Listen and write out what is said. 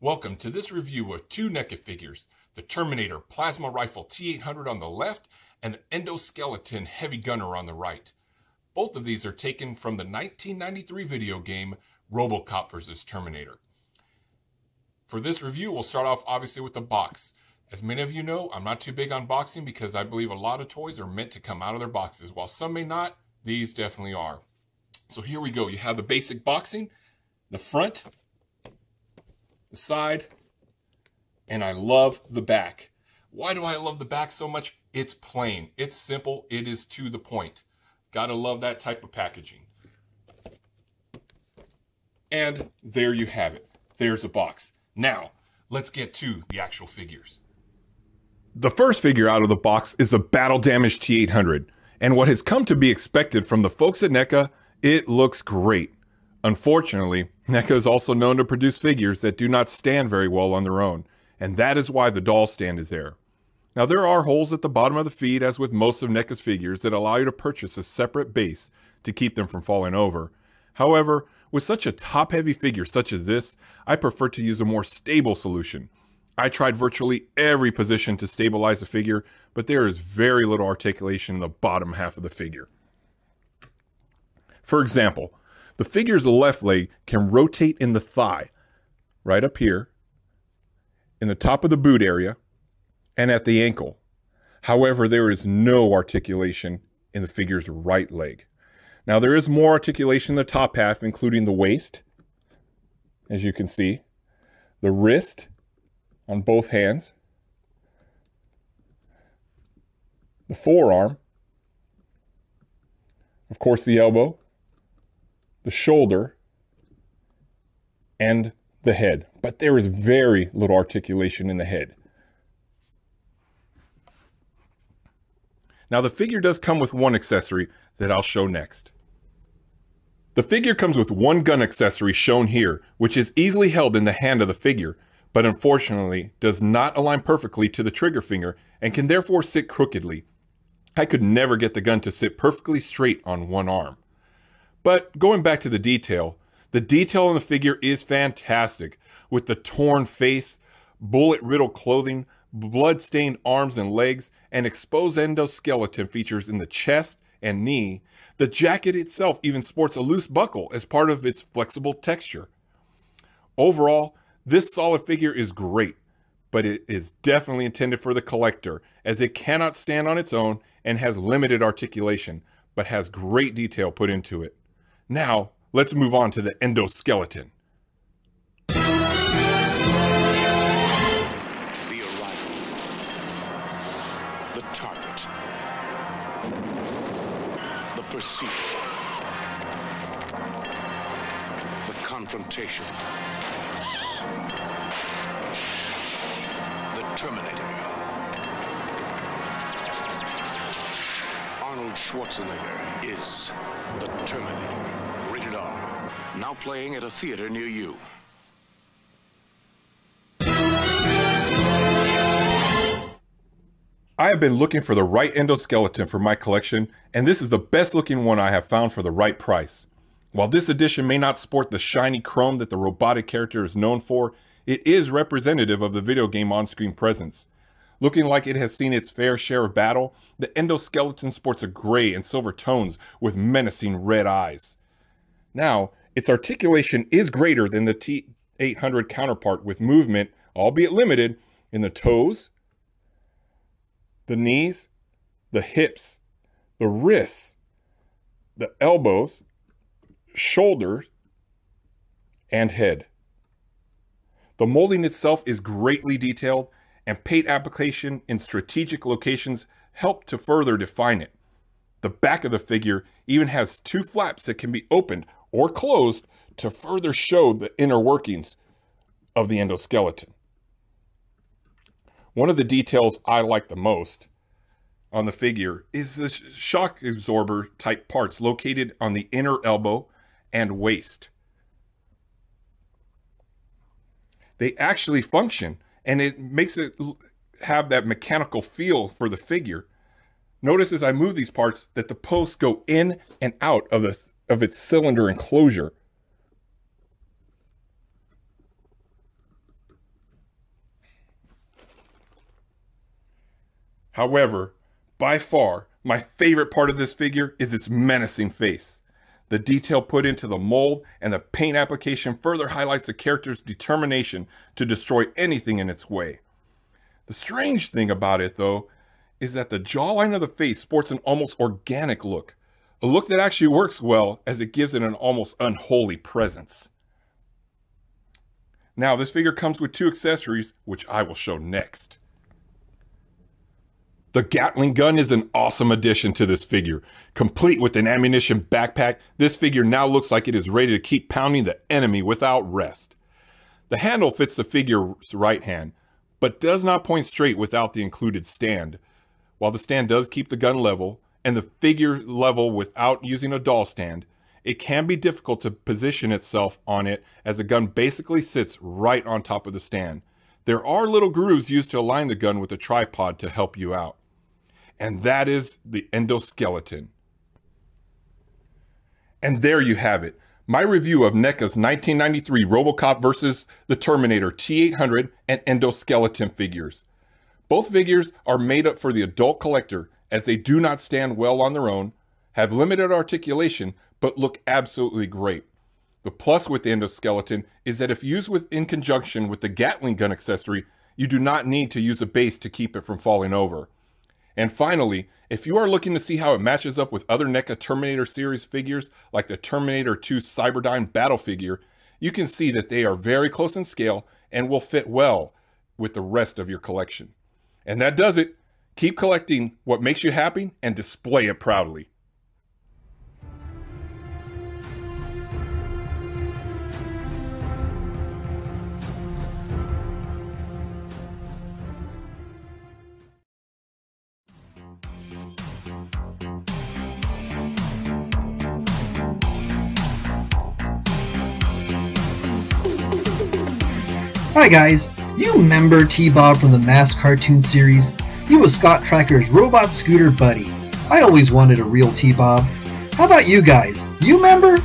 Welcome to this review of two NECA figures, the Terminator Plasma Rifle T-800 on the left and the Endoskeleton Heavy Gunner on the right. Both of these are taken from the 1993 video game Robocop vs. Terminator. For this review, we'll start off obviously with the box. As many of you know, I'm not too big on boxing because I believe a lot of toys are meant to come out of their boxes. While some may not, these definitely are. So here we go. You have the basic boxing, the front, the side, and I love the back. Why do I love the back so much? It's plain, it's simple, it is to the point. Gotta love that type of packaging. And there you have it. There's a box. Now, let's get to the actual figures. The first figure out of the box is the battle damaged T-800. And what has come to be expected from the folks at NECA, it looks great. Unfortunately, NECA is also known to produce figures that do not stand very well on their own, and that is why the doll stand is there. Now there are holes at the bottom of the feet, as with most of NECA's figures, that allow you to purchase a separate base to keep them from falling over. However, with such a top-heavy figure such as this, I prefer to use a more stable solution. I tried virtually every position to stabilize the figure, but there is very little articulation in the bottom half of the figure. For example, the figure's left leg can rotate in the thigh, right up here, in the top of the boot area, and at the ankle. However, there is no articulation in the figure's right leg. Now, there is more articulation in the top half, including the waist, as you can see, the wrist on both hands, the forearm, of course the elbow, the shoulder, and the head. But there is very little articulation in the head. Now the figure does come with one accessory that I'll show next. The figure comes with one gun accessory shown here, which is easily held in the hand of the figure, but unfortunately does not align perfectly to the trigger finger and can therefore sit crookedly. I could never get the gun to sit perfectly straight on one arm. But going back to the detail on the figure is fantastic, with the torn face, bullet-riddled clothing, blood-stained arms and legs, and exposed endoskeleton features in the chest and knee. The jacket itself even sports a loose buckle as part of its flexible texture. Overall, this solid figure is great, but it is definitely intended for the collector, as it cannot stand on its own and has limited articulation, but has great detail put into it. Now, let's move on to the Endoskeleton. The arrival. The target. The pursuit. The confrontation. The Terminator. Arnold Schwarzenegger is the Terminator. Rated R. Now playing at a theater near you. I have been looking for the right endoskeleton for my collection, and this is the best looking one I have found for the right price. While this edition may not sport the shiny chrome that the robotic character is known for, it is representative of the video game on-screen presence. Looking like it has seen its fair share of battle, the Endoskeleton sports a gray and silver tones with menacing red eyes. Now, its articulation is greater than the T-800 counterpart, with movement, albeit limited, in the toes, the knees, the hips, the wrists, the elbows, shoulders, and head. The molding itself is greatly detailed, and paint application in strategic locations help to further define it. The back of the figure even has two flaps that can be opened or closed to further show the inner workings of the endoskeleton. One of the details I like the most on the figure is the shock absorber type parts located on the inner elbow and waist. They actually function, and it makes it have that mechanical feel for the figure. Notice as I move these parts that the posts go in and out of its cylinder enclosure. However, by far, my favorite part of this figure is its menacing face. The detail put into the mold and the paint application further highlights the character's determination to destroy anything in its way. The strange thing about it, though, is that the jawline of the face sports an almost organic look, a look that actually works well as it gives it an almost unholy presence. Now, this figure comes with 2 accessories, which I will show next. The Gatling gun is an awesome addition to this figure. Complete with an ammunition backpack, this figure now looks like it is ready to keep pounding the enemy without rest. The handle fits the figure's right hand, but does not point straight without the included stand. While the stand does keep the gun level, and the figure level without using a doll stand, it can be difficult to position itself on it as the gun basically sits right on top of the stand. There are little grooves used to align the gun with the tripod to help you out. And that is the Endoskeleton. And there you have it. My review of NECA's 1993 Robocop vs. the Terminator T-800 and Endoskeleton figures. Both figures are made up for the adult collector as they do not stand well on their own, have limited articulation, but look absolutely great. The plus with the Endoskeleton is that if used in conjunction with the Gatling gun accessory, you do not need to use a base to keep it from falling over. And finally, if you are looking to see how it matches up with other NECA Terminator series figures like the Terminator 2 Cyberdyne battle figure, you can see that they are very close in scale and will fit well with the rest of your collection. And that does it. Keep collecting what makes you happy and display it proudly. Hi guys, you remember T-Bob from the Mask cartoon series? He was Scott Tracker's robot scooter buddy. I always wanted a real T-Bob. How about you guys? You remember?